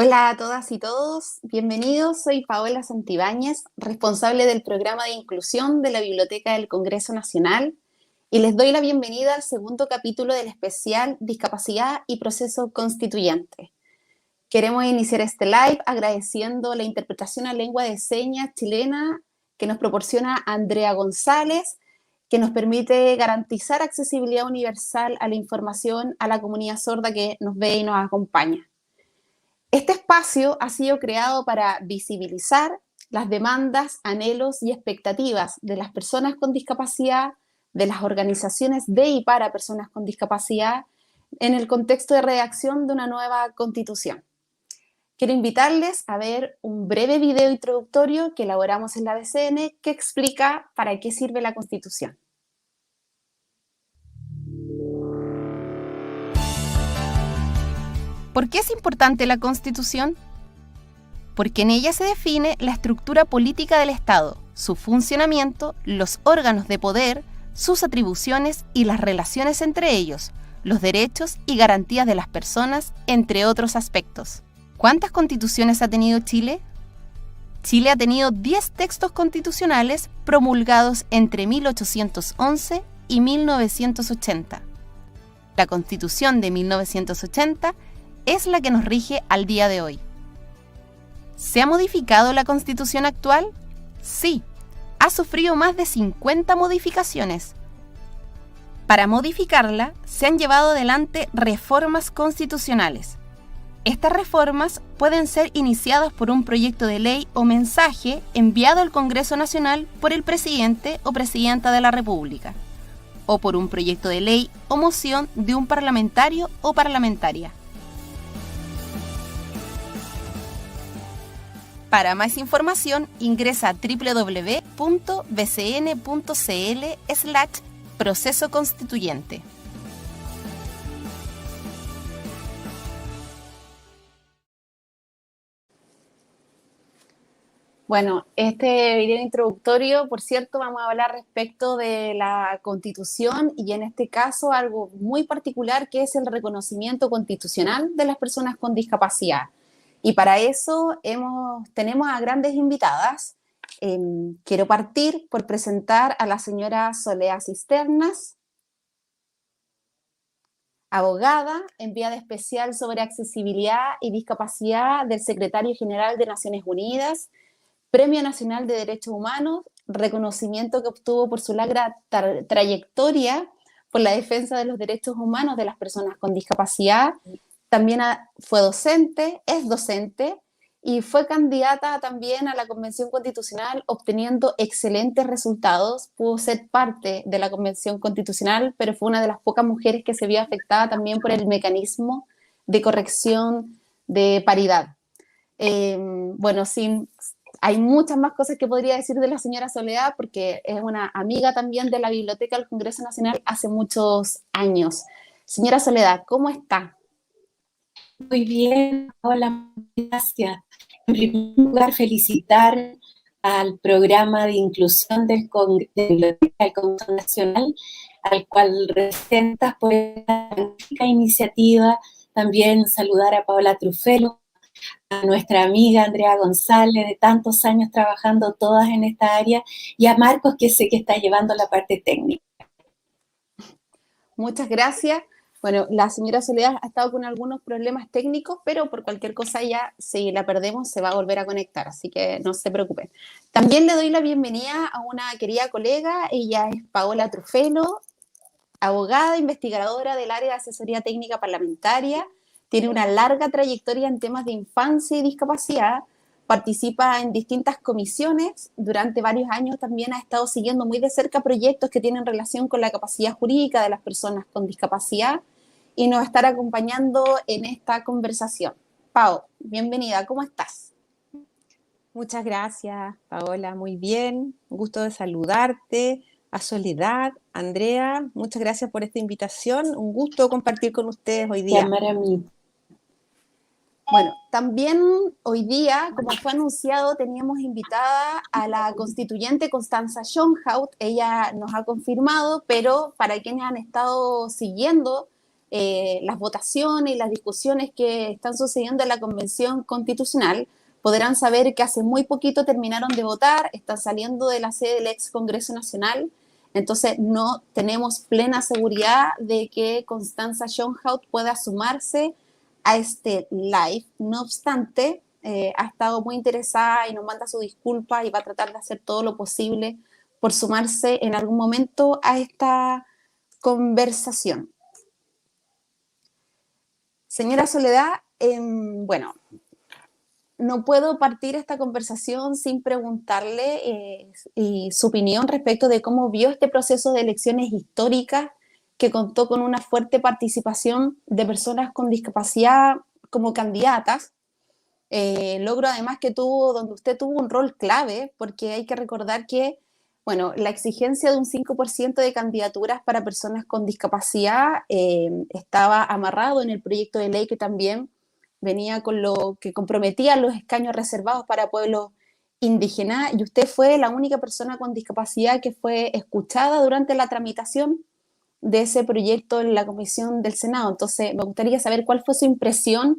Hola a todas y todos, bienvenidos. Soy Paola Santibáñez, responsable del programa de inclusión de la Biblioteca del Congreso Nacional, y les doy la bienvenida al segundo capítulo del especial Discapacidad y Proceso Constituyente. Queremos iniciar este live agradeciendo la interpretación a lengua de señas chilena que nos proporciona Andrea González, que nos permite garantizar accesibilidad universal a la información a la comunidad sorda que nos ve y nos acompaña. Este espacio ha sido creado para visibilizar las demandas, anhelos y expectativas de las personas con discapacidad, de las organizaciones de y para personas con discapacidad, en el contexto de redacción de una nueva constitución. Quiero invitarles a ver un breve video introductorio que elaboramos en la BCN que explica para qué sirve la Constitución. ¿Por qué es importante la Constitución? Porque en ella se define la estructura política del Estado, su funcionamiento, los órganos de poder, sus atribuciones y las relaciones entre ellos, los derechos y garantías de las personas, entre otros aspectos. ¿Cuántas constituciones ha tenido Chile? Chile ha tenido 10 textos constitucionales promulgados entre 1811 y 1980. La Constitución de 1980 es la que nos rige al día de hoy. ¿Se ha modificado la Constitución actual? Sí, ha sufrido más de 50 modificaciones. Para modificarla, se han llevado adelante reformas constitucionales. Estas reformas pueden ser iniciadas por un proyecto de ley o mensaje enviado al Congreso Nacional por el presidente o presidenta de la República, o por un proyecto de ley o moción de un parlamentario o parlamentaria. Para más información, ingresa a www.bcn.cl/proceso constituyente. Bueno, este video introductorio, por cierto, vamos a hablar respecto de la Constitución y en este caso algo muy particular que es el reconocimiento constitucional de las personas con discapacidad. Y para eso tenemos a grandes invitadas. Quiero partir por presentar a la señora Soledad Cisternas, abogada, enviada especial sobre accesibilidad y discapacidad del Secretario General de Naciones Unidas, Premio Nacional de Derechos Humanos, reconocimiento que obtuvo por su larga trayectoria por la defensa de los derechos humanos de las personas con discapacidad. También fue docente, es docente y fue candidata también a la Convención Constitucional obteniendo excelentes resultados. Pudo ser parte de la Convención Constitucional, pero fue una de las pocas mujeres que se vio afectada también por el mecanismo de corrección de paridad. Bueno, hay muchas más cosas que podría decir de la señora Soledad porque es una amiga también de la Biblioteca del Congreso Nacional hace muchos años. Señora Soledad, ¿cómo está? Muy bien, hola, gracias. En primer lugar, felicitar al programa de inclusión de la Biblioteca del Congreso Nacional, al cual representas por esta magnífica iniciativa. También saludar a Paola Truffello, a nuestra amiga Andrea González, de tantos años trabajando todas en esta área, y a Marcos, que sé que está llevando la parte técnica. Muchas gracias. Bueno, la señora Soledad ha estado con algunos problemas técnicos, pero por cualquier cosa ya, si la perdemos, se va a volver a conectar, así que no se preocupen. También le doy la bienvenida a una querida colega, ella es Paola Truffello, abogada, investigadora del área de asesoría técnica parlamentaria, tiene una larga trayectoria en temas de infancia y discapacidad, participa en distintas comisiones, durante varios años también ha estado siguiendo muy de cerca proyectos que tienen relación con la capacidad jurídica de las personas con discapacidad y nos estará acompañando en esta conversación. Pao, bienvenida, ¿cómo estás? Muchas gracias, Paola, muy bien, un gusto de saludarte, a Soledad, Andrea, muchas gracias por esta invitación, un gusto compartir con ustedes hoy día. Llamar a mí. Bueno, también hoy día, como fue anunciado, teníamos invitada a la constituyente Constanza Schönhaut. Ella nos ha confirmado, pero para quienes han estado siguiendo las votaciones y las discusiones que están sucediendo en la Convención Constitucional, podrán saber que hace muy poquito terminaron de votar, están saliendo de la sede del ex Congreso Nacional, entonces no tenemos plena seguridad de que Constanza Schoenhout pueda sumarse a este live. No obstante, ha estado muy interesada y nos manda su disculpa y va a tratar de hacer todo lo posible por sumarse en algún momento a esta conversación. Señora Soledad, bueno, no puedo partir esta conversación sin preguntarle su opinión respecto de cómo vio este proceso de elecciones históricas que contó con una fuerte participación de personas con discapacidad como candidatas. Logro además donde usted tuvo un rol clave, porque hay que recordar que, bueno, la exigencia de un 5% de candidaturas para personas con discapacidad estaba amarrado en el proyecto de ley que también venía con lo que comprometía los escaños reservados para pueblos indígenas, y usted fue la única persona con discapacidad que fue escuchada durante la tramitación de ese proyecto en la comisión del Senado. Entonces, me gustaría saber cuál fue su impresión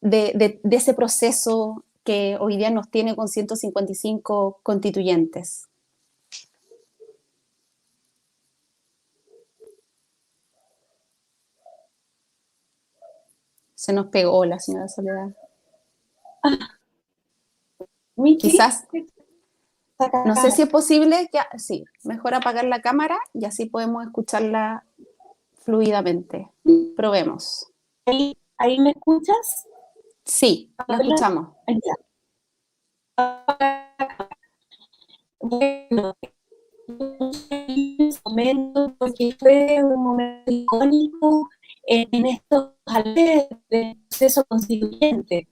de ese proceso que hoy día nos tiene con 155 constituyentes. Se nos pegó la señora Soledad. Quizás, no sé si es posible, sí, mejor apagar la cámara y así podemos escucharla fluidamente. Probemos. ¿Ahí me escuchas? Sí, la escuchamos. Bueno, momento, porque fue un momento icónico en estos aldeas del proceso constituyente.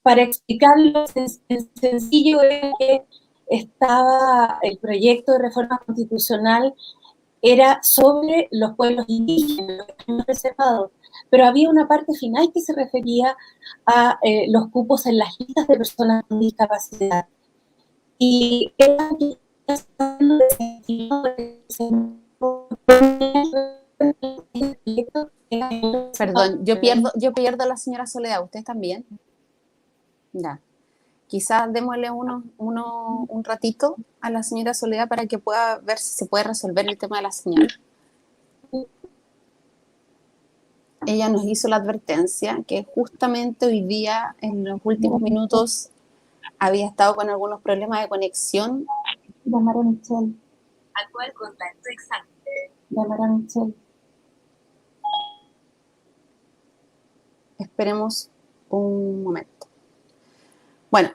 Para explicarlo sencillo, es que estaba el proyecto de reforma constitucional, era sobre los pueblos indígenas, los reservados, pero había una parte final que se refería a los cupos en las listas de personas con discapacidad. Y era Perdón, yo pierdo a la señora Soledad, ¿ustedes también? Ya. Quizás démosle un ratito a la señora Soledad para que pueda ver si se puede resolver el tema de la señal. Ella nos hizo la advertencia que justamente hoy día, en los últimos minutos, había estado con algunos problemas de conexión. Llamar a Michelle. Actual contacto exacto. Llamar a Michelle. Esperemos un momento. Bueno,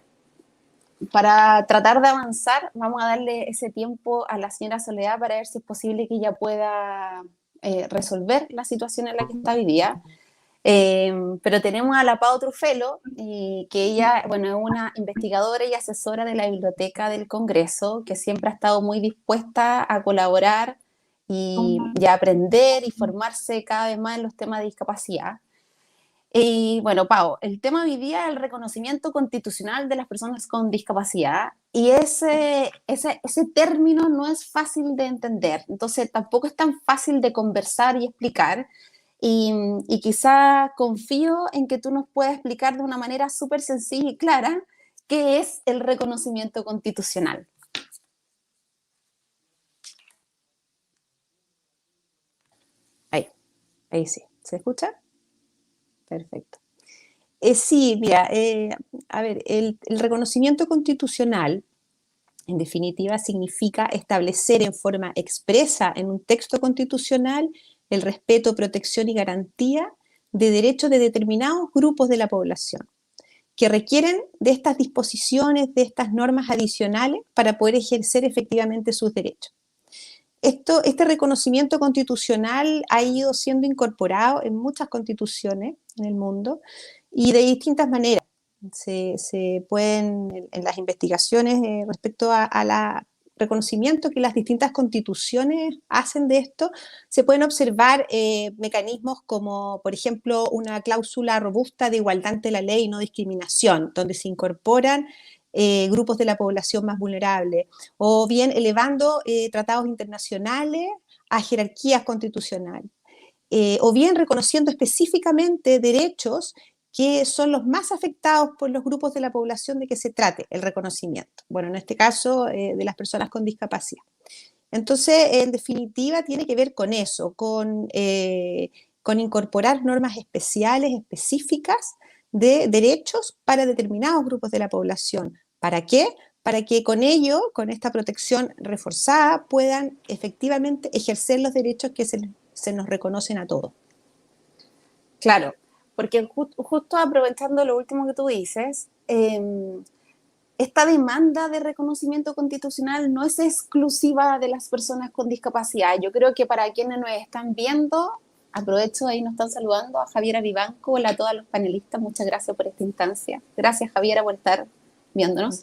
para tratar de avanzar, vamos a darle ese tiempo a la señora Soledad para ver si es posible que ella pueda resolver la situación en la que está hoy día. Pero tenemos a la Pau Truffello, que ella, bueno, es una investigadora y asesora de la Biblioteca del Congreso, que siempre ha estado muy dispuesta a colaborar y a aprender y formarse cada vez más en los temas de discapacidad. Y bueno, Pau, el tema hoy día es el reconocimiento constitucional de las personas con discapacidad, y ese término no es fácil de entender, entonces tampoco es tan fácil de conversar y explicar, y quizá confío en que tú nos puedas explicar de una manera súper sencilla y clara qué es el reconocimiento constitucional. Ahí sí, ¿se escucha? Perfecto. Sí, mira, a ver, el reconocimiento constitucional, en definitiva, significa establecer en forma expresa en un texto constitucional el respeto, protección y garantía de derechos de determinados grupos de la población, que requieren de estas disposiciones, de estas normas adicionales para poder ejercer efectivamente sus derechos. Este reconocimiento constitucional ha ido siendo incorporado en muchas constituciones en el mundo y de distintas maneras. Se pueden, en las investigaciones respecto a la reconocimiento que las distintas constituciones hacen de esto, se pueden observar mecanismos como, por ejemplo, una cláusula robusta de igualdad ante la ley y no discriminación, donde se incorporan grupos de la población más vulnerable, o bien elevando tratados internacionales a jerarquías constitucionales. o bien reconociendo específicamente derechos que son los más afectados por los grupos de la población de que se trate el reconocimiento. Bueno, en este caso, de las personas con discapacidad. Entonces, en definitiva, tiene que ver con eso, con incorporar normas especiales, específicas de derechos para determinados grupos de la población. ¿Para qué? Para que con ello, con esta protección reforzada, puedan efectivamente ejercer los derechos que se nos reconocen a todos. Claro, porque justo aprovechando lo último que tú dices, esta demanda de reconocimiento constitucional no es exclusiva de las personas con discapacidad. Yo creo que para quienes nos están viendo, aprovecho, ahí nos están saludando a Javiera Vivanco, hola a todos los panelistas, muchas gracias por esta instancia. Gracias, Javiera, por estar viéndonos.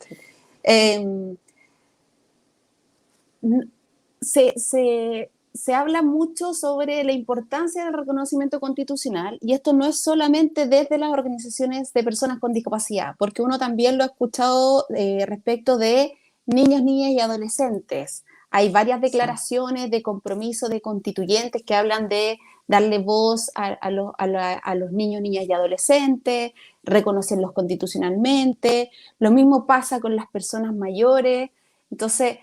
Se habla mucho sobre la importancia del reconocimiento constitucional, y esto no es solamente desde las organizaciones de personas con discapacidad, porque uno también lo ha escuchado respecto de niños, niñas y adolescentes. Hay varias declaraciones de compromiso de constituyentes que hablan de darle voz a los niños, niñas y adolescentes, reconocerlos constitucionalmente. Lo mismo pasa con las personas mayores. Entonces,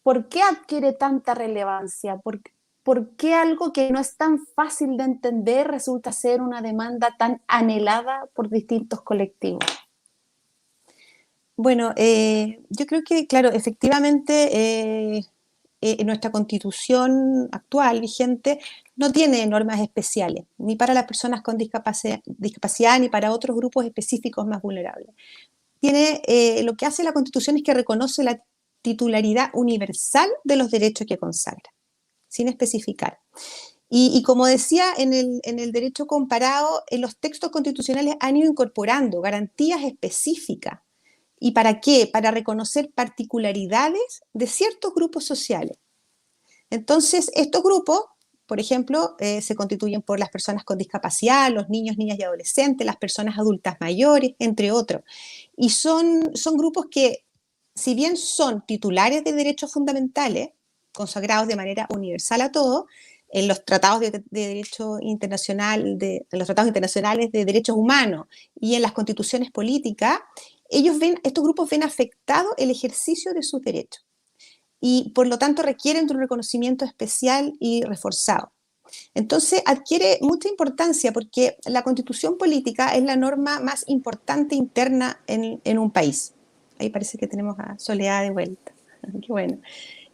¿por qué adquiere tanta relevancia? ¿Por qué algo que no es tan fácil de entender resulta ser una demanda tan anhelada por distintos colectivos? Bueno, yo creo que, claro, efectivamente, nuestra constitución actual, vigente, no tiene normas especiales, ni para las personas con discapacidad ni para otros grupos específicos más vulnerables. Lo que hace la constitución es que reconoce la titularidad universal de los derechos que consagra, sin especificar. Y como decía, en el derecho comparado, en los textos constitucionales han ido incorporando garantías específicas. ¿Y para qué? Para reconocer particularidades de ciertos grupos sociales. Entonces, estos grupos, por ejemplo, se constituyen por las personas con discapacidad, los niños, niñas y adolescentes, las personas adultas mayores, entre otros. Y son grupos que, si bien son titulares de derechos fundamentales, consagrados de manera universal a todos, en los tratados de derecho internacional, en los tratados internacionales de derechos humanos y en las constituciones políticas, estos grupos ven afectado el ejercicio de sus derechos y por lo tanto requieren de un reconocimiento especial y reforzado. Entonces adquiere mucha importancia porque la constitución política es la norma más importante interna en un país. Ahí parece que tenemos a Soledad de vuelta. Qué bueno.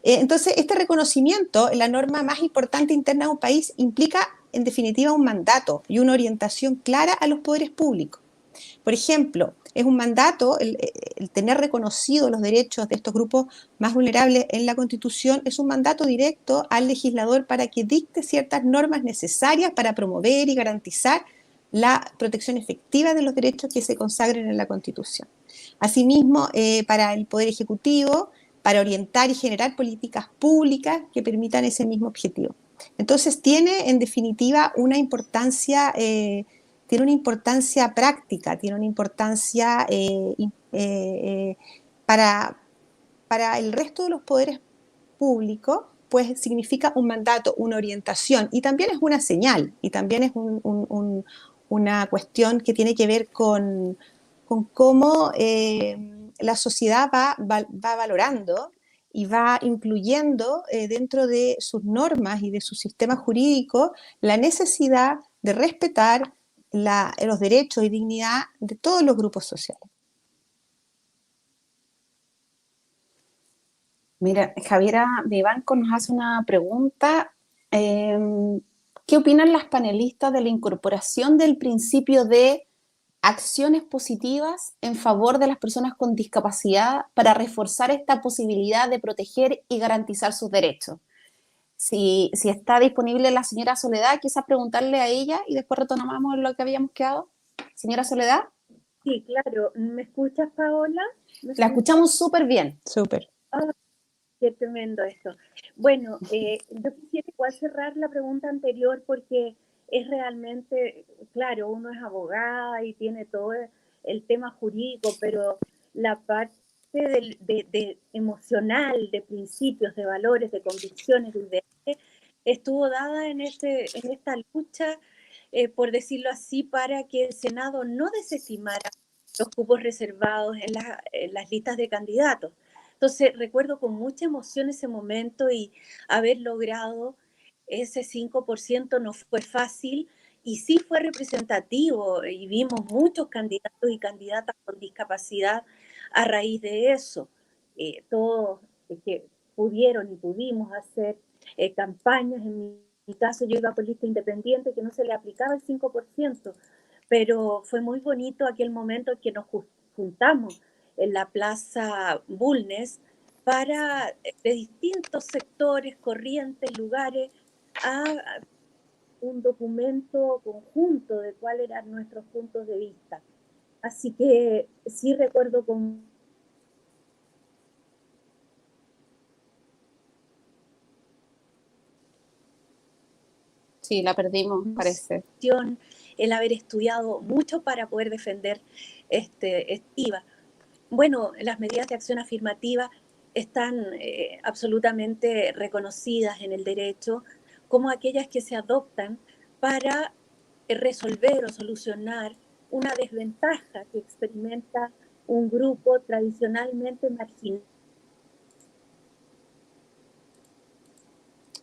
Entonces, este reconocimiento, la norma más importante interna de un país, implica en definitiva un mandato y una orientación clara a los poderes públicos. Por ejemplo, es un mandato, el tener reconocidos los derechos de estos grupos más vulnerables en la Constitución, es un mandato directo al legislador para que dicte ciertas normas necesarias para promover y garantizar la protección efectiva de los derechos que se consagren en la Constitución. Asimismo, para el Poder Ejecutivo, para orientar y generar políticas públicas que permitan ese mismo objetivo. Entonces, tiene en definitiva una importancia práctica, tiene una importancia para el resto de los poderes públicos, pues significa un mandato, una orientación, y también es una señal, y también es una cuestión que tiene que ver con cómo la sociedad va valorando y va incluyendo dentro de sus normas y de su sistema jurídico la necesidad de respetar los derechos y dignidad de todos los grupos sociales. Mira, Javiera Vivanco nos hace una pregunta. ¿Qué opinan las panelistas de la incorporación del principio de acciones positivas en favor de las personas con discapacidad para reforzar esta posibilidad de proteger y garantizar sus derechos? Si está disponible la señora Soledad, quizás preguntarle a ella y después retomamos lo que habíamos quedado. Señora Soledad. Sí, claro. ¿Me escuchas, Paola? La escuchamos súper bien. Súper. Oh, qué tremendo esto. Bueno, yo quisiera igual cerrar la pregunta anterior porque es realmente, claro, uno es abogada y tiene todo el tema jurídico, pero la parte de emocional, de principios, de valores, de convicciones, de ideales, estuvo dada en esta lucha, por decirlo así, para que el Senado no desestimara los cupos reservados en las listas de candidatos. Entonces, recuerdo con mucha emoción ese momento y haber logrado ese 5% no fue fácil y sí fue representativo y vimos muchos candidatos y candidatas con discapacidad a raíz de eso. Todos que pudieron y pudimos hacer campañas. En mi caso, yo iba por lista independiente, que no se le aplicaba el 5%, pero fue muy bonito aquel momento en que nos juntamos en la Plaza Bulnes para, de distintos sectores, corrientes, lugares, a un documento conjunto de cuáles eran nuestros puntos de vista. Así que sí recuerdo con Sí, la perdimos, parece. el haber estudiado mucho para poder defender este IVA. Bueno, las medidas de acción afirmativa están absolutamente reconocidas en el derecho como aquellas que se adoptan para resolver o solucionar una desventaja que experimenta un grupo tradicionalmente marginal.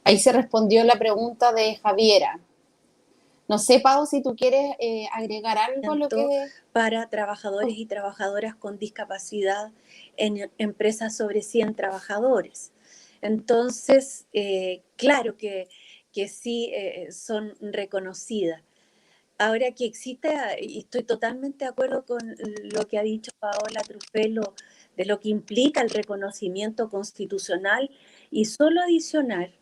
Ahí se respondió la pregunta de Javiera. No sé, Pau, si tú quieres agregar algo a lo que... Para trabajadores y trabajadoras con discapacidad en empresas sobre 100 trabajadores. Entonces, claro que sí son reconocidas. Ahora que existe, y estoy totalmente de acuerdo con lo que ha dicho Paola Truffello, de lo que implica el reconocimiento constitucional, y solo adicionar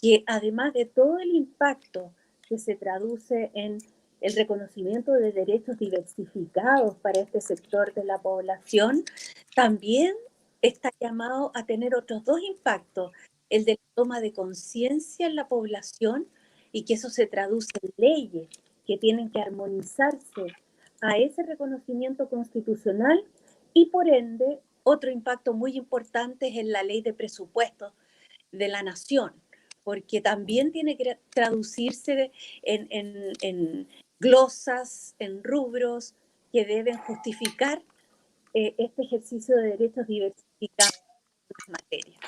que además de todo el impacto que se traduce en el reconocimiento de derechos diversificados para este sector de la población, también está llamado a tener otros dos impactos, el de la toma de conciencia en la población y que eso se traduce en leyes que tienen que armonizarse a ese reconocimiento constitucional y por ende otro impacto muy importante es en la ley de presupuestos de la nación, porque también tiene que traducirse en glosas, en rubros que deben justificar este ejercicio de derechos diversificados en las materias.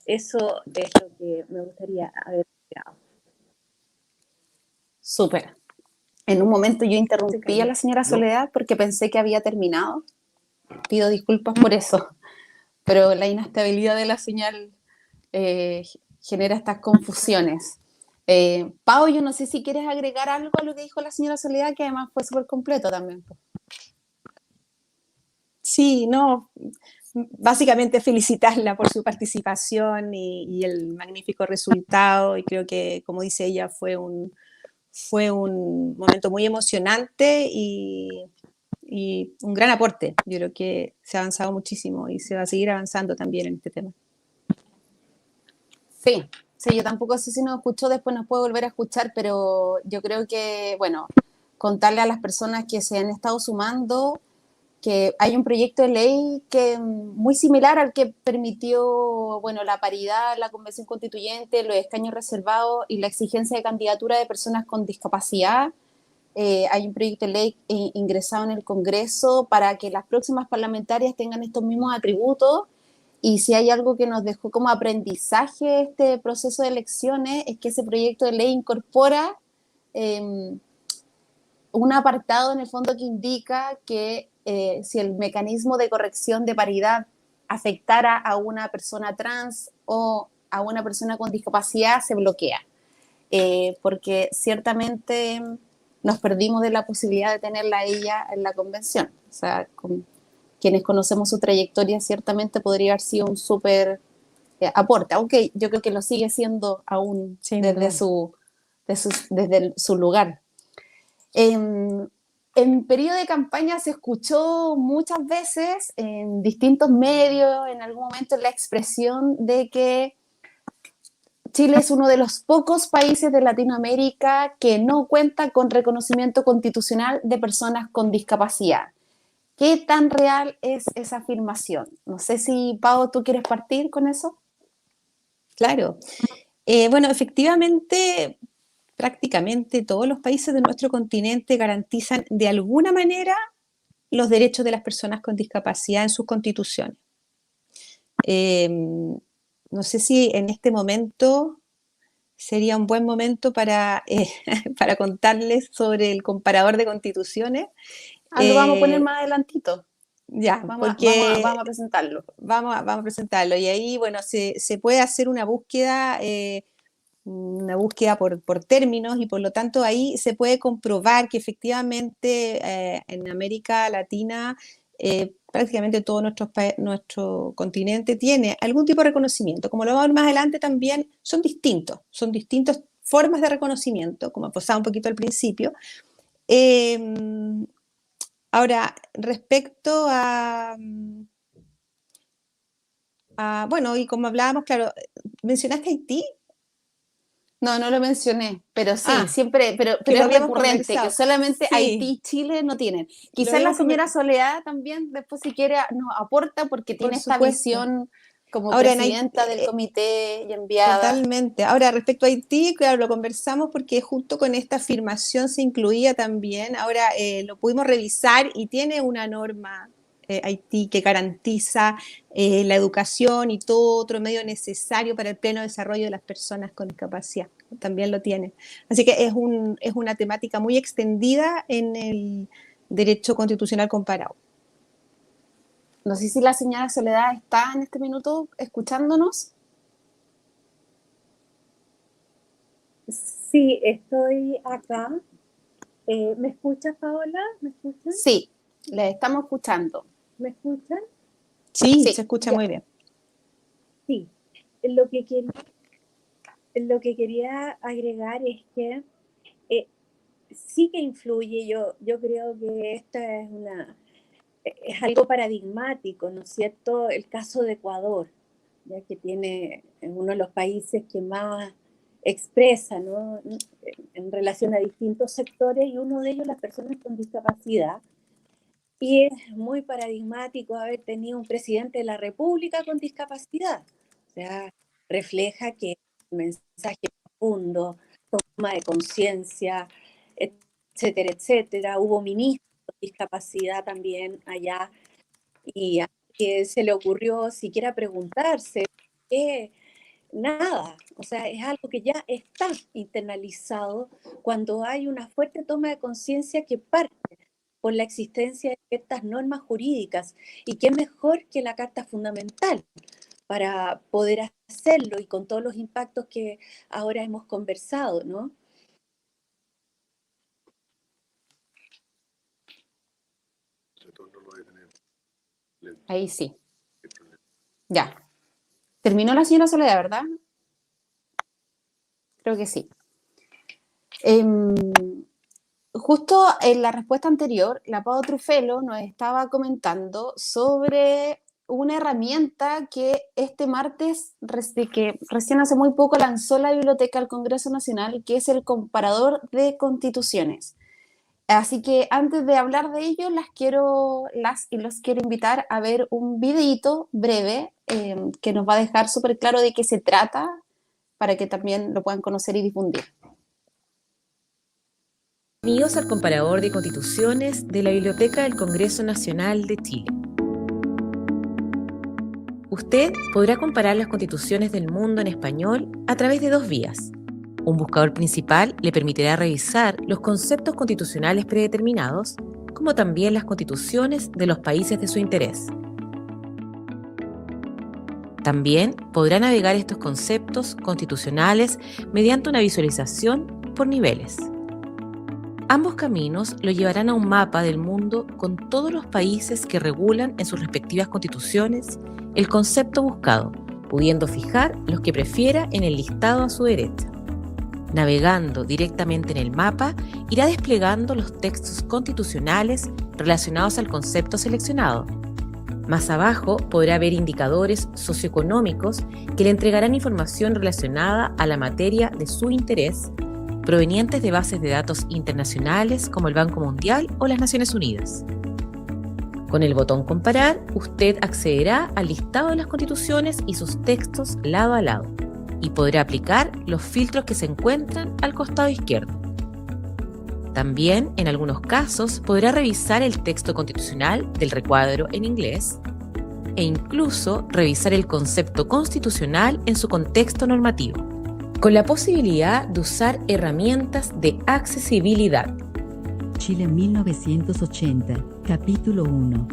Eso es lo que me gustaría haber creado. Súper. En un momento yo interrumpí a la señora Soledad porque pensé que había terminado. Pido disculpas por eso, pero la inestabilidad de la señal genera estas confusiones. Pau, yo no sé si quieres agregar algo a lo que dijo la señora Soledad, que además fue súper completo también. Sí, no, básicamente felicitarla por su participación y el magnífico resultado, y creo que, como dice ella, fue un momento muy emocionante y un gran aporte. Yo creo que se ha avanzado muchísimo y se va a seguir avanzando también en este tema. Sí, yo tampoco sé si nos escuchó, después nos puede volver a escuchar, pero yo creo que, bueno, contarle a las personas que se han estado sumando que hay un proyecto de ley que muy similar al que permitió, bueno, la paridad, la convención constituyente, los escaños reservados y la exigencia de candidatura de personas con discapacidad. Hay un proyecto de ley ingresado en el Congreso para que las próximas parlamentarias tengan estos mismos atributos. Y si hay algo que nos dejó como aprendizaje este proceso de elecciones, es que ese proyecto de ley incorpora un apartado en el fondo que indica que si el mecanismo de corrección de paridad afectara a una persona trans o a una persona con discapacidad, se bloquea. Porque ciertamente nos perdimos de la posibilidad de tenerla a ella en la convención. O sea, quienes conocemos su trayectoria, ciertamente podría haber sido un súper aporte, aunque yo creo que lo sigue siendo aún desde su lugar. En periodo de campaña se escuchó muchas veces en distintos medios, en algún momento, la expresión de que Chile es uno de los pocos países de Latinoamérica que no cuenta con reconocimiento constitucional de personas con discapacidad. ¿Qué tan real es esa afirmación? No sé si, Pau, ¿tú quieres partir con eso? Claro. Bueno, efectivamente, prácticamente todos los países de nuestro continente garantizan de alguna manera los derechos de las personas con discapacidad en sus constituciones. No sé si en este momento sería un buen momento para contarles sobre el comparador de constituciones. Lo vamos a poner más adelantito. Ya, Vamos a presentarlo. Vamos a presentarlo. Y ahí, bueno, se puede hacer una búsqueda por términos, y por lo tanto ahí se puede comprobar que efectivamente en América Latina prácticamente todo nuestro continente tiene algún tipo de reconocimiento. Como lo vamos a ver más adelante, también son distintas formas de reconocimiento, como pasaba un poquito al principio. Ahora, respecto bueno, y como hablábamos, claro, ¿mencionaste Haití? No, no lo mencioné, pero sí, Ah, siempre, pero que lo es habíamos recurrente, que conversado. solamente Sí. Haití y Chile no tienen. Quizás la habíamos señora Soledad también, después si quiere, nos aporta, porque tiene esta supuesto. visión como Ahora, presidenta del comité y enviada. Totalmente. Ahora, respecto a Haití, claro, lo conversamos porque justo con esta afirmación se incluía también. Ahora lo pudimos revisar y tiene una norma Haití que garantiza la educación y todo otro medio necesario para el pleno desarrollo de las personas con discapacidad. También lo tiene. Así que es una temática muy extendida en el derecho constitucional comparado. No sé si la señora Soledad está en este minuto escuchándonos. Sí, estoy acá. ¿Me escuchas, Paola? ¿Me escuchan? Sí, les estamos escuchando. ¿Me escuchan? Sí, se escucha muy bien. Sí, lo que quería agregar es que sí que influye. Yo creo que esta es algo paradigmático, ¿no es cierto? El caso de Ecuador, ya que tiene uno de los países que más expresa, ¿no?, en relación a distintos sectores, y uno de ellos las personas con discapacidad. Y es muy paradigmático haber tenido un presidente de la República con discapacidad. O sea, refleja que el mensaje profundo, toma de conciencia, etcétera, etcétera. Hubo ministros con discapacidad también allá, y a que se le ocurrió siquiera preguntarse qué. Nada, o sea, es algo que ya está internalizado cuando hay una fuerte toma de conciencia que parte por la existencia de ciertas normas jurídicas, y qué mejor que la Carta Fundamental para poder hacerlo, y con todos los impactos que ahora hemos conversado, ¿no? Ahí sí. Ya. Terminó la señora Soledad, ¿verdad? Creo que sí. Justo en la respuesta anterior, la Pau Truffello nos estaba comentando sobre una herramienta que este martes, que recién hace muy poco lanzó la Biblioteca del Congreso Nacional, que es el comparador de constituciones. Así que antes de hablar de ello, los quiero invitar a ver un videíto breve que nos va a dejar súper claro de qué se trata, para que también lo puedan conocer y difundir. Bienvenidos al comparador de constituciones de la Biblioteca del Congreso Nacional de Chile. Usted podrá comparar las constituciones del mundo en español a través de dos vías. Un buscador principal le permitirá revisar los conceptos constitucionales predeterminados, como también las constituciones de los países de su interés. También podrá navegar estos conceptos constitucionales mediante una visualización por niveles. Ambos caminos lo llevarán a un mapa del mundo con todos los países que regulan en sus respectivas constituciones el concepto buscado, pudiendo fijar los que prefiera en el listado a su derecha. Navegando directamente en el mapa, irá desplegando los textos constitucionales relacionados al concepto seleccionado. Más abajo podrá ver indicadores socioeconómicos que le entregarán información relacionada a la materia de su interés, provenientes de bases de datos internacionales como el Banco Mundial o las Naciones Unidas. Con el botón Comparar, usted accederá al listado de las constituciones y sus textos lado a lado. y podrá aplicar los filtros que se encuentran al costado izquierdo. También, en algunos casos, podrá revisar el texto constitucional del recuadro en inglés e incluso revisar el concepto constitucional en su contexto normativo, con la posibilidad de usar herramientas de accesibilidad. Chile 1980, capítulo 1.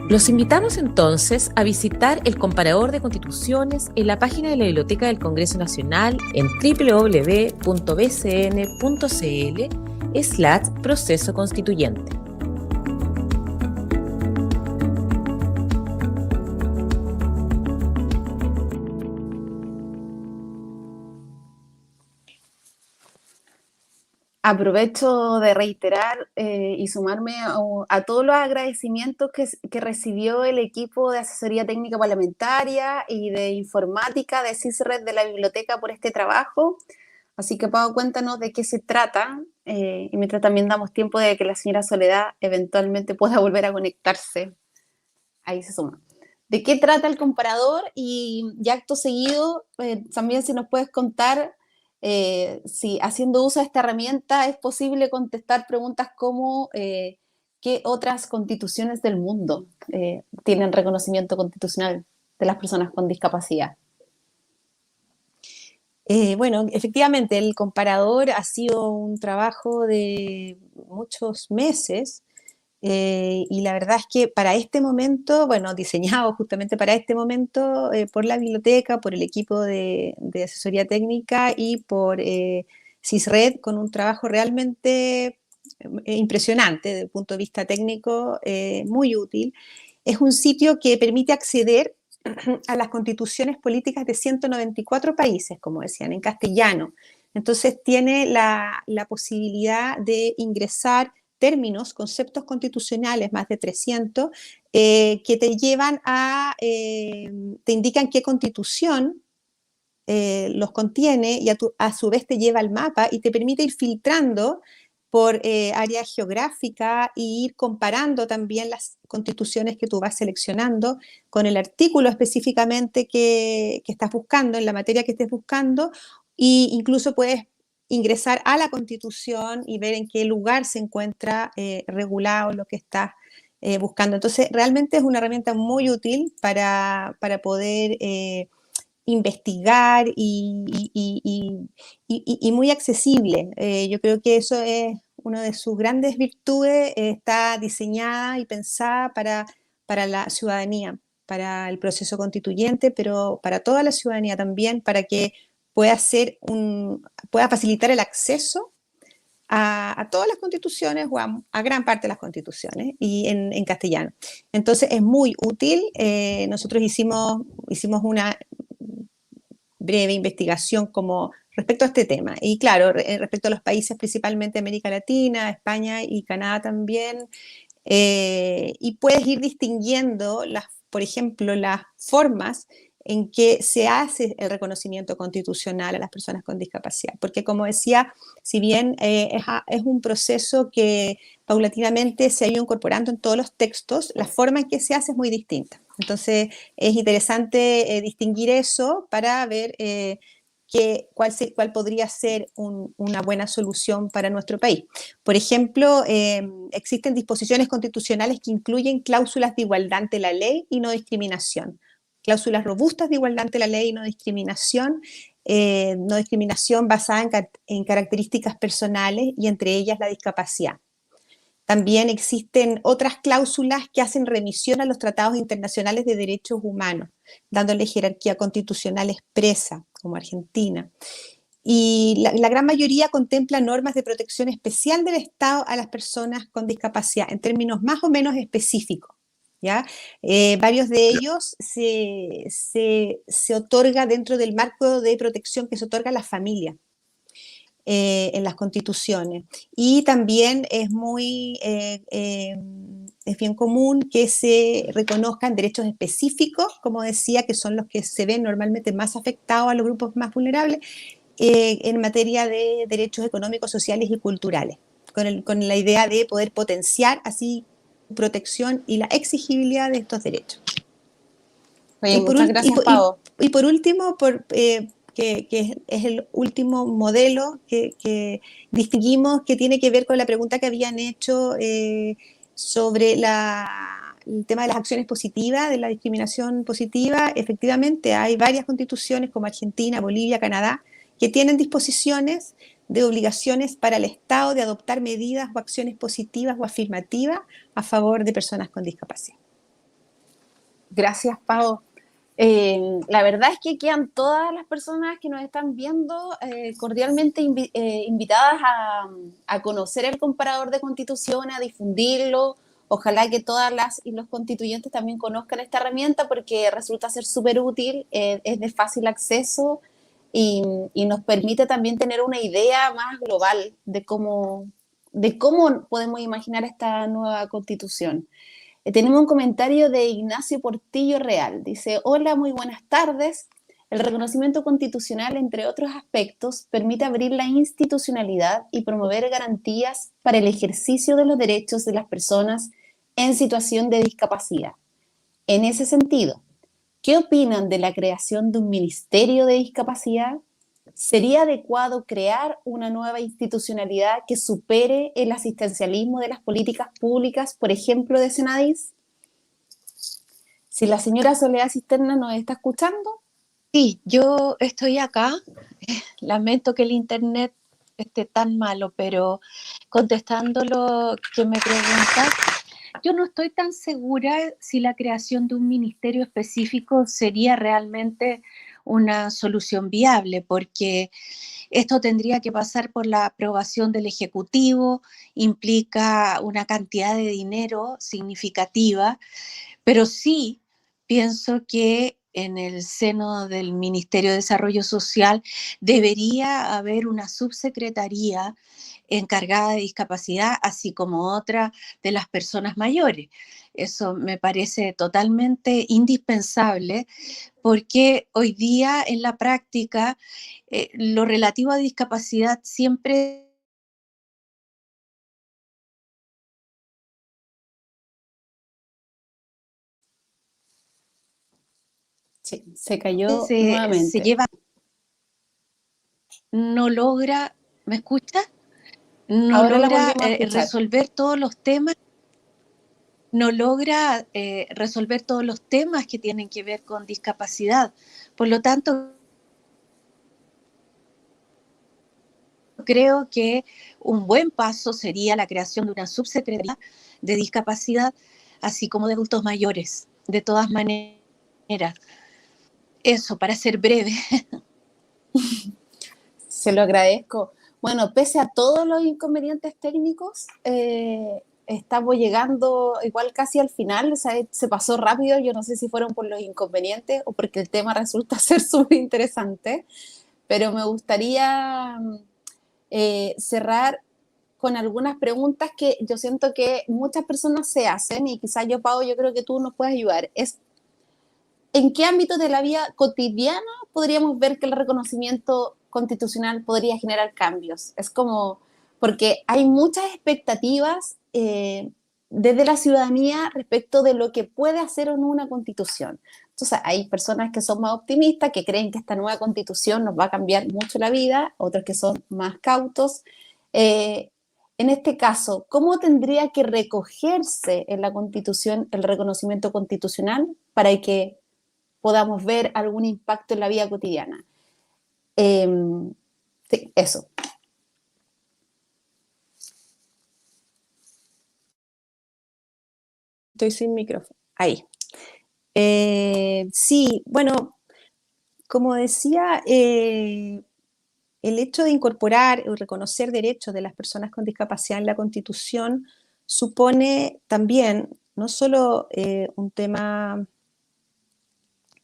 Los invitamos entonces a visitar el comparador de constituciones en la página de la Biblioteca del Congreso Nacional en www.bcn.cl/proceso constituyente. Aprovecho de reiterar y sumarme a todos los agradecimientos que recibió el equipo de asesoría técnica parlamentaria y de informática de CISRED de la biblioteca por este trabajo. Así que, Pau, cuéntanos de qué se trata y mientras también damos tiempo de que la señora Soledad eventualmente pueda volver a conectarse. Ahí se suma. ¿De qué trata el comparador? Y ya acto seguido, también si nos puedes contar si haciendo uso de esta herramienta es posible contestar preguntas como ¿qué otras constituciones del mundo tienen reconocimiento constitucional de las personas con discapacidad? Bueno, efectivamente, el comparador ha sido un trabajo de muchos meses. Y la verdad es que para este momento, bueno, diseñado justamente para este momento por la biblioteca, por el equipo de asesoría técnica y por CISRED, con un trabajo realmente impresionante desde el punto de vista técnico, muy útil. Es un sitio que permite acceder a las constituciones políticas de 194 países, como decían, en castellano. Entonces tiene la posibilidad de ingresar términos, conceptos constitucionales, más de 300, que te llevan te indican qué constitución los contiene y a su vez te lleva al mapa y te permite ir filtrando por área geográfica e ir comparando también las constituciones que tú vas seleccionando con el artículo específicamente que estás buscando, en la materia que estés buscando, e incluso puedes ingresar a la Constitución y ver en qué lugar se encuentra regulado lo que estás buscando. Entonces, realmente es una herramienta muy útil para poder investigar y muy accesible. Yo creo que eso es una de sus grandes virtudes, está diseñada y pensada para la ciudadanía, para el proceso constituyente, pero para toda la ciudadanía también, para que pueda facilitar el acceso a todas las constituciones o a gran parte de las constituciones y en castellano. Entonces es muy útil. Nosotros hicimos una breve investigación como respecto a este tema. Y claro, respecto a los países principalmente de América Latina, España y Canadá también. Y puedes ir distinguiendo, por ejemplo, las formas en que se hace el reconocimiento constitucional a las personas con discapacidad. Porque, como decía, si bien es un proceso que paulatinamente se ha ido incorporando en todos los textos, la forma en que se hace es muy distinta. Entonces, es interesante distinguir eso para ver cuál podría ser una buena solución para nuestro país. Por ejemplo, existen disposiciones constitucionales que incluyen cláusulas de igualdad ante la ley y no discriminación. Cláusulas robustas de igualdad ante la ley y no discriminación basada en características personales y entre ellas la discapacidad. También existen otras cláusulas que hacen remisión a los tratados internacionales de derechos humanos, dándole jerarquía constitucional expresa, como Argentina. Y la gran mayoría contempla normas de protección especial del Estado a las personas con discapacidad, en términos más o menos específicos. ¿Ya? Varios de ellos se otorga dentro del marco de protección que se otorga a la familia en las constituciones. Y también es bien común que se reconozcan derechos específicos, como decía, que son los que se ven normalmente más afectados a los grupos más vulnerables, en materia de derechos económicos, sociales y culturales, con la idea de poder potenciar así protección y la exigibilidad de estos derechos. Oye, muchas gracias, Pau. y por último, que es el último modelo que distinguimos, que tiene que ver con la pregunta que habían hecho sobre el tema de las acciones positivas, de la discriminación positiva. Efectivamente, hay varias constituciones como Argentina, Bolivia, Canadá, que tienen disposiciones de obligaciones para el Estado de adoptar medidas o acciones positivas o afirmativas a favor de personas con discapacidad. Gracias, Pau. La verdad es que quedan todas las personas que nos están viendo cordialmente invitadas a conocer el comparador de constituciones, a difundirlo. Ojalá que todas las y los constituyentes también conozcan esta herramienta porque resulta ser súper útil, es de fácil acceso y nos permite también tener una idea más global de cómo podemos imaginar esta nueva constitución. Tenemos un comentario de Ignacio Portillo Real. Dice, hola, muy buenas tardes. El reconocimiento constitucional, entre otros aspectos, permite abrir la institucionalidad y promover garantías para el ejercicio de los derechos de las personas en situación de discapacidad. En ese sentido, ¿qué opinan de la creación de un ministerio de discapacidad? ¿Sería adecuado crear una nueva institucionalidad que supere el asistencialismo de las políticas públicas, por ejemplo, de Senadis? Si la señora Soledad Cisterna nos está escuchando. Sí, yo estoy acá. Lamento que el internet esté tan malo, pero contestando lo que me preguntas, yo no estoy tan segura si la creación de un ministerio específico sería realmente una solución viable, porque esto tendría que pasar por la aprobación del Ejecutivo, implica una cantidad de dinero significativa, pero sí pienso que en el seno del Ministerio de Desarrollo Social debería haber una subsecretaría encargada de discapacidad, así como otra de las personas mayores. Eso me parece totalmente indispensable porque hoy día en la práctica lo relativo a discapacidad siempre... Sí, se cayó nuevamente. se lleva, no logra, ¿me escucha? No Ahora la logra volvimos a escuchar. resolver todos los temas, no logra resolver todos los temas que tienen que ver con discapacidad. Por lo tanto, creo que un buen paso sería la creación de una subsecretaría de discapacidad, así como de adultos mayores, de todas maneras. Eso, para ser breve. Se lo agradezco. Bueno, pese a todos los inconvenientes técnicos, estamos llegando igual casi al final, o sea, se pasó rápido, yo no sé si fueron por los inconvenientes o porque el tema resulta ser súper interesante, pero me gustaría cerrar con algunas preguntas que yo siento que muchas personas se hacen y quizás yo, Pau, yo creo que tú nos puedes ayudar. ¿En qué ámbitos de la vida cotidiana podríamos ver que el reconocimiento constitucional podría generar cambios? Es como, porque hay muchas expectativas desde la ciudadanía respecto de lo que puede hacer o no una constitución. Entonces, hay personas que son más optimistas, que creen que esta nueva constitución nos va a cambiar mucho la vida, otros que son más cautos. En este caso, ¿cómo tendría que recogerse en la constitución el reconocimiento constitucional para que podamos ver algún impacto en la vida cotidiana? Sí, eso. Estoy sin micrófono. Ahí. Sí, bueno, como decía, el hecho de incorporar o reconocer derechos de las personas con discapacidad en la Constitución supone también no solo un tema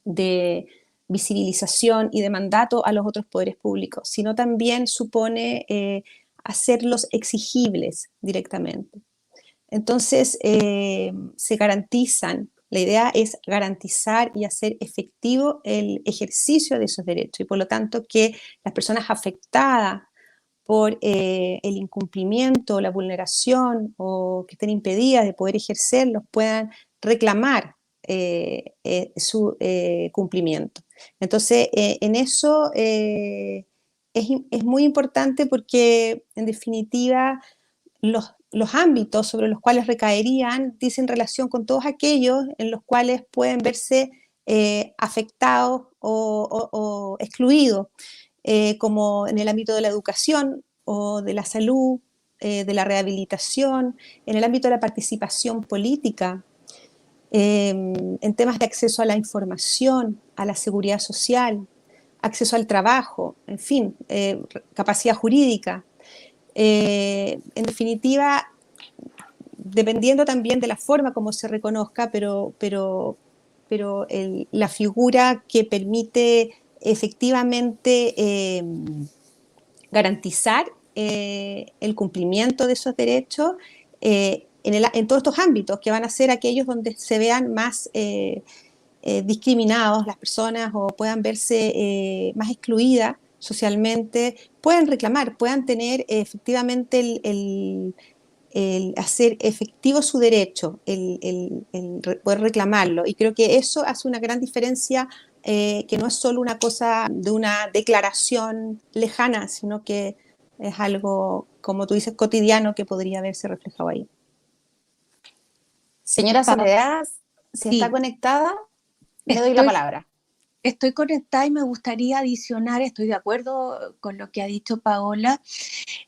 de visibilización y de mandato a los otros poderes públicos, sino también supone hacerlos exigibles directamente. Entonces, se garantizan, la idea es garantizar y hacer efectivo el ejercicio de esos derechos y por lo tanto que las personas afectadas por el incumplimiento, la vulneración o que estén impedidas de poder ejercerlos puedan reclamar su cumplimiento. Entonces, en eso es muy importante porque, en definitiva, los ámbitos sobre los cuales recaerían dicen relación con todos aquellos en los cuales pueden verse afectados o excluidos, como en el ámbito de la educación o de la salud, de la rehabilitación, en el ámbito de la participación política, en temas de acceso a la información, a la seguridad social, acceso al trabajo, en fin, capacidad jurídica. En definitiva, dependiendo también de la forma como se reconozca, pero la figura que permite efectivamente garantizar el cumplimiento de esos derechos en todos estos ámbitos, que van a ser aquellos donde se vean más discriminados las personas o puedan verse más excluidas socialmente, puedan reclamar, puedan tener efectivamente el hacer efectivo su derecho, poder reclamarlo. Y creo que eso hace una gran diferencia, que no es solo una cosa de una declaración lejana, sino que es algo, como tú dices, cotidiano que podría verse reflejado ahí. Señora Soledad, si Sí. está conectada, le doy la palabra. Estoy conectada y me gustaría adicionar, estoy de acuerdo con lo que ha dicho Paola,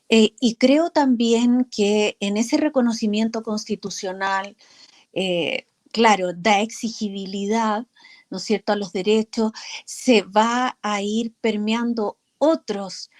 y creo también que en ese reconocimiento constitucional, claro, da exigibilidad, ¿no es cierto?, a los derechos, se va a ir permeando otros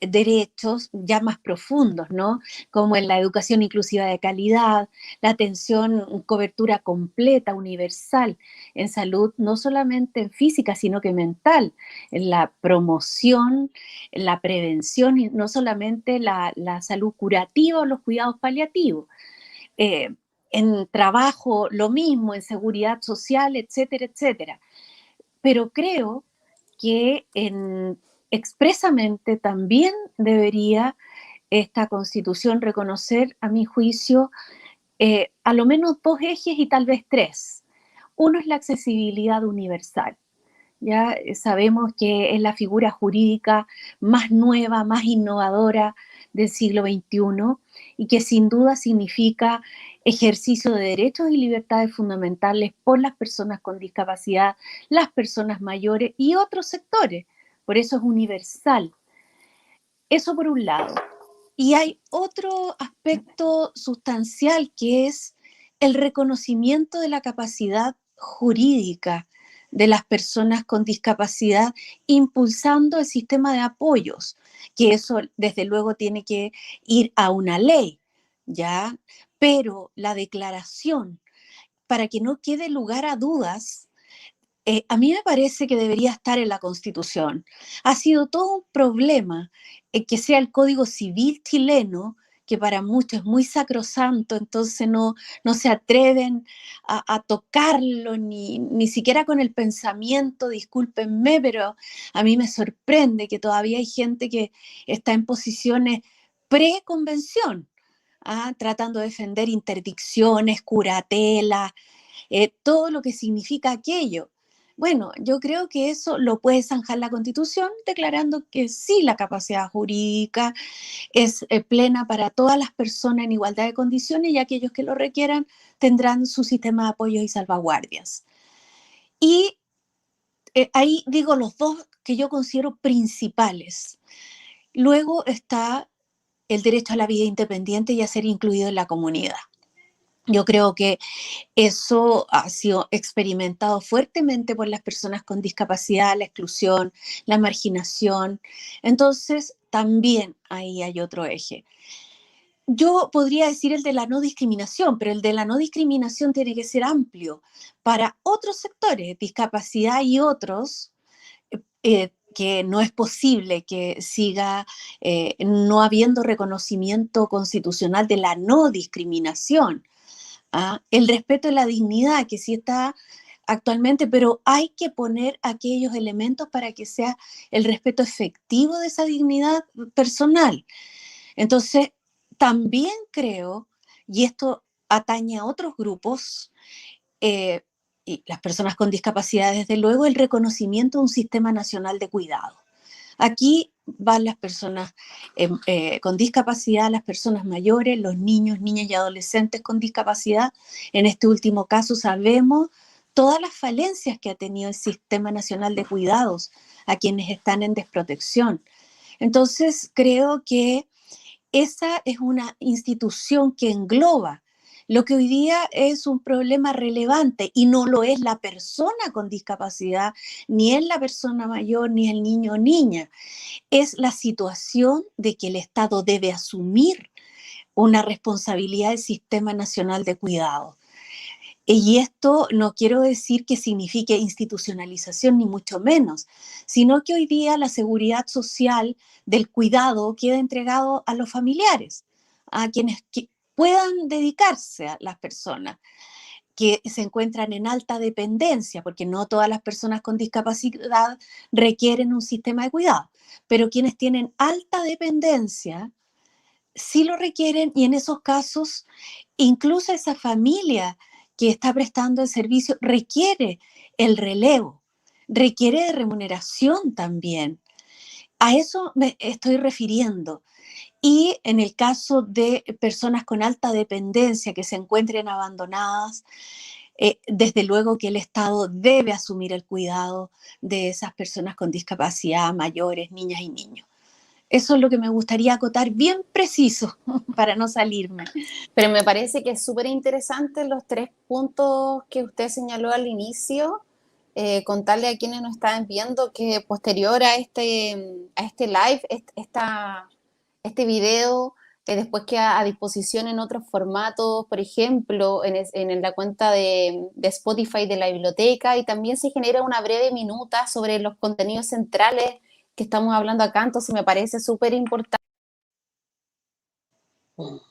derechos ya más profundos, ¿no? Como en la educación inclusiva de calidad, la atención, cobertura completa, universal, en salud, no solamente en física, sino que mental, en la promoción, en la prevención, y no solamente la salud curativa o los cuidados paliativos. En trabajo lo mismo, en seguridad social, etcétera, etcétera. Pero creo que expresamente también debería esta Constitución reconocer, a mi juicio, a lo menos 2 ejes y tal vez 3. Uno es la accesibilidad universal. Ya sabemos que es la figura jurídica más nueva, más innovadora del siglo XXI y que sin duda significa ejercicio de derechos y libertades fundamentales por las personas con discapacidad, las personas mayores y otros sectores. Por eso es universal. Eso por un lado. Y hay otro aspecto sustancial que es el reconocimiento de la capacidad jurídica de las personas con discapacidad, impulsando el sistema de apoyos, que eso desde luego tiene que ir a una ley, ¿ya? Pero la declaración, para que no quede lugar a dudas, a mí me parece que debería estar en la Constitución. Ha sido todo un problema que sea el Código Civil chileno, que para muchos es muy sacrosanto, entonces no se atreven a tocarlo, ni siquiera con el pensamiento, discúlpenme, pero a mí me sorprende que todavía hay gente que está en posiciones pre-convención, tratando de defender interdicciones, curatelas, todo lo que significa aquello. Bueno, yo creo que eso lo puede zanjar la Constitución declarando que sí, la capacidad jurídica es plena para todas las personas en igualdad de condiciones y aquellos que lo requieran tendrán su sistema de apoyos y salvaguardias. Y ahí digo los dos que yo considero principales. Luego está el derecho a la vida independiente y a ser incluido en la comunidad. Yo creo que eso ha sido experimentado fuertemente por las personas con discapacidad, la exclusión, la marginación. Entonces, también ahí hay otro eje. Yo podría decir el de la no discriminación, pero el de la no discriminación tiene que ser amplio para otros sectores, discapacidad y otros, que no es posible que siga no habiendo reconocimiento constitucional de la no discriminación. El respeto de la dignidad, que sí está actualmente, pero hay que poner aquellos elementos para que sea el respeto efectivo de esa dignidad personal. Entonces, también creo, y esto atañe a otros grupos, y las personas con discapacidad, desde luego, el reconocimiento de un sistema nacional de cuidado. Aquí van las personas con discapacidad, las personas mayores, los niños, niñas y adolescentes con discapacidad. En este último caso sabemos todas las falencias que ha tenido el Sistema Nacional de Cuidados a quienes están en desprotección. Entonces, creo que esa es una institución que engloba lo que hoy día es un problema relevante, y no lo es la persona con discapacidad, ni es la persona mayor, ni el niño o niña. Es la situación de que el Estado debe asumir una responsabilidad del Sistema Nacional de Cuidado. Y esto no quiero decir que signifique institucionalización, ni mucho menos, sino que hoy día la seguridad social del cuidado queda entregado a los familiares, a quienes puedan dedicarse a las personas que se encuentran en alta dependencia, porque no todas las personas con discapacidad requieren un sistema de cuidado, pero quienes tienen alta dependencia sí lo requieren, y en esos casos incluso esa familia que está prestando el servicio requiere el relevo, requiere de remuneración también. A eso me estoy refiriendo. Y en el caso de personas con alta dependencia que se encuentren abandonadas, desde luego que el Estado debe asumir el cuidado de esas personas con discapacidad, mayores, niñas y niños. Eso es lo que me gustaría acotar bien preciso para no salirme. Pero me parece que es súper interesante los 3 puntos que usted señaló al inicio. Contarle a quienes nos están viendo que posterior a este live, este video después queda a disposición en otros formatos, por ejemplo, en la cuenta de Spotify de la biblioteca, y también se genera una breve minuta sobre los contenidos centrales que estamos hablando acá, entonces me parece súper importante. Por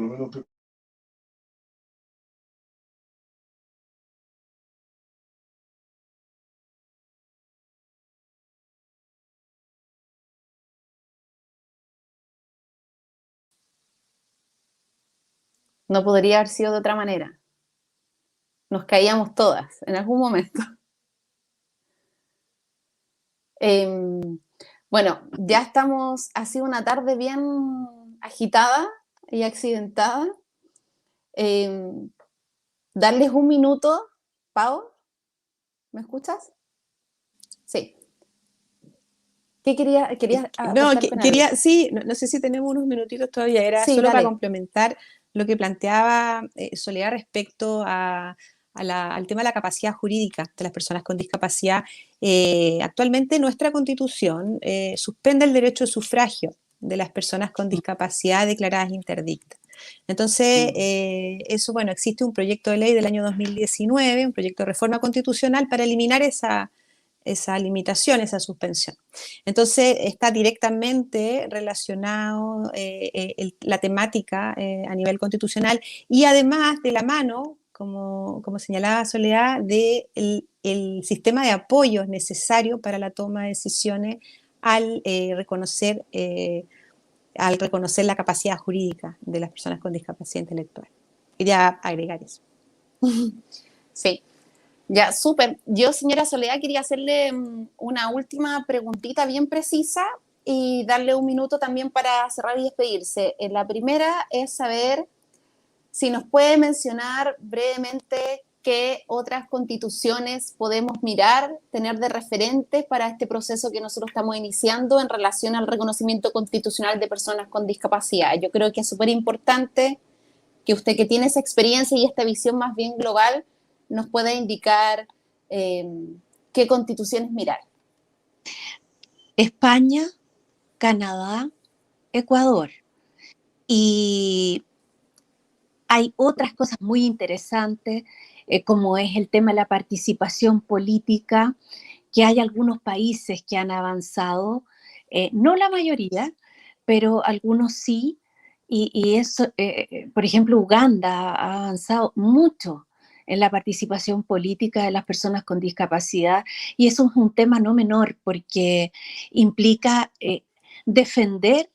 lo menos No podría haber sido de otra manera. Nos caíamos todas en algún momento. Bueno, ya estamos, ha sido una tarde bien agitada y accidentada. Darles un minuto, Pau, ¿me escuchas? Sí. ¿Qué querías No, aportar con quería, algo? sí, no sé si tenemos unos minutitos todavía, era Sí, solo para dale. complementar lo que planteaba Soledad respecto al tema de la capacidad jurídica de las personas con discapacidad. Actualmente nuestra Constitución suspende el derecho de sufragio de las personas con discapacidad declaradas interdictas. Entonces, eso, bueno, existe un proyecto de ley del año 2019, un proyecto de reforma constitucional para eliminar esa limitación, esa suspensión. Entonces, está directamente relacionado la temática a nivel constitucional, y además de la mano, como señalaba Soledad, del sistema de apoyos necesario para la toma de decisiones al reconocer la capacidad jurídica de las personas con discapacidad intelectual. Quería agregar eso. Sí. Ya, súper. Yo, señora Soledad, quería hacerle una última preguntita bien precisa y darle un minuto también para cerrar y despedirse. La primera es saber si nos puede mencionar brevemente qué otras constituciones podemos mirar, tener de referente para este proceso que nosotros estamos iniciando en relación al reconocimiento constitucional de personas con discapacidad. Yo creo que es súper importante que usted, que tiene esa experiencia y esta visión más bien global, nos pueda indicar qué constituciones mirar. España, Canadá, Ecuador. Y hay otras cosas muy interesantes, como es el tema de la participación política, que hay algunos países que han avanzado, no la mayoría, pero algunos sí, y eso, por ejemplo, Uganda ha avanzado mucho en la participación política de las personas con discapacidad, y eso es un tema no menor, porque implica defender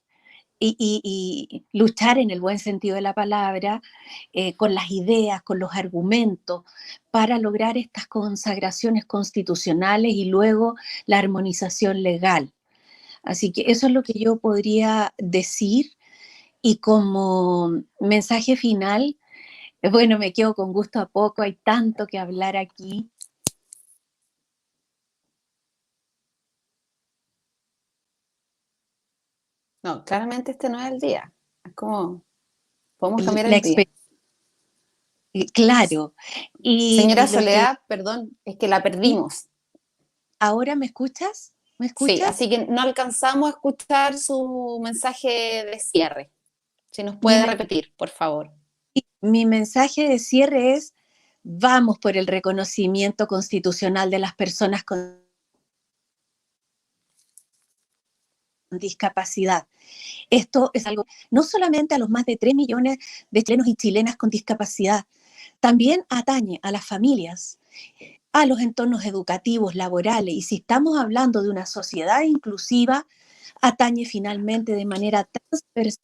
y luchar en el buen sentido de la palabra, con las ideas, con los argumentos, para lograr estas consagraciones constitucionales y luego la armonización legal. Así que eso es lo que yo podría decir, y como mensaje final, bueno, me quedo con gusto a poco, hay tanto que hablar aquí. No, claramente este no es el día. Es como, podemos cambiar La el día. Claro. Señora Soledad, perdón, es que la perdimos. ¿Ahora me escuchas? ¿Me escuchas? Sí, así que no alcanzamos a escuchar su mensaje de cierre. Si nos puede repetir, por favor. Mi mensaje de cierre es: vamos por el reconocimiento constitucional de las personas con discapacidad. Esto es algo, no solamente a los más de 3 millones de chilenos y chilenas con discapacidad, también atañe a las familias, a los entornos educativos, laborales, y si estamos hablando de una sociedad inclusiva, atañe finalmente de manera transversal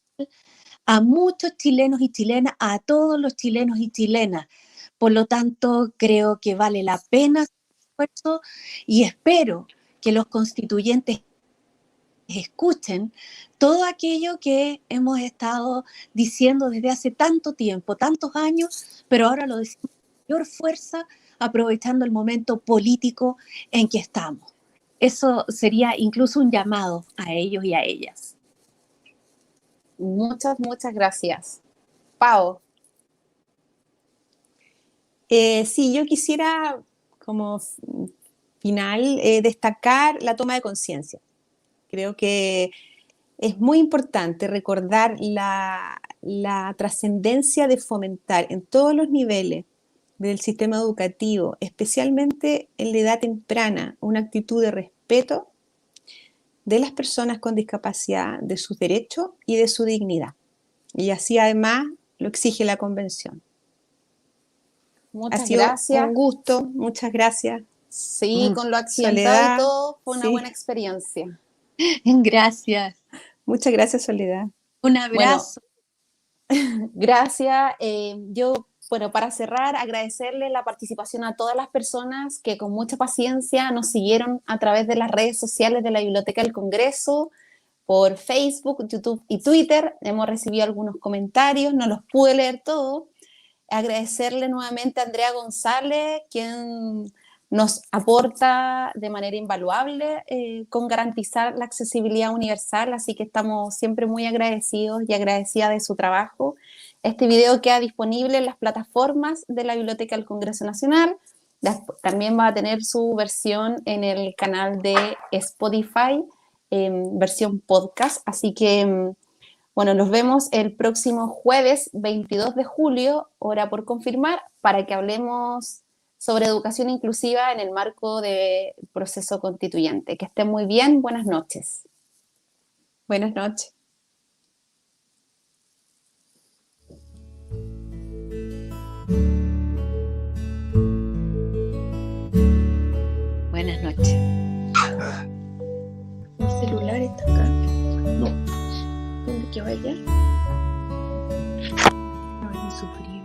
a muchos chilenos y chilenas, a todos los chilenos y chilenas. Por lo tanto, creo que vale la pena hacer el esfuerzo, y espero que los constituyentes escuchen todo aquello que hemos estado diciendo desde hace tanto tiempo, tantos años, pero ahora lo decimos con mayor fuerza, aprovechando el momento político en que estamos. Eso sería incluso un llamado a ellos y a ellas. Muchas, muchas gracias. Pau. Sí, yo quisiera como final destacar la toma de conciencia. Creo que es muy importante recordar la trascendencia de fomentar en todos los niveles del sistema educativo, especialmente en la edad temprana, una actitud de respeto de las personas con discapacidad, de sus derechos y de su dignidad. Y así además lo exige la Convención. Muchas ha sido gracias. Un gusto, muchas gracias. Sí, con lo accidentado Soledad, y todo, fue una sí. buena experiencia. Gracias. Muchas gracias, Soledad. Un abrazo. Bueno, gracias. Yo, bueno, para cerrar, agradecerle la participación a todas las personas que con mucha paciencia nos siguieron a través de las redes sociales de la Biblioteca del Congreso, por Facebook, YouTube y Twitter. Hemos recibido algunos comentarios, no los pude leer todos. Agradecerle nuevamente a Andrea González, quien nos aporta de manera invaluable con garantizar la accesibilidad universal, así que estamos siempre muy agradecidos y agradecidas de su trabajo. Este video queda disponible en las plataformas de la Biblioteca del Congreso Nacional. También va a tener su versión en el canal de Spotify, versión podcast, así que bueno, nos vemos el próximo jueves 22 de julio, hora por confirmar, para que hablemos sobre educación inclusiva en el marco del proceso constituyente. Que estén muy bien, buenas noches. Buenas noches. Buenas noches. ¿El celular está acá? No. ¿Dónde que vaya? No, es sufrir.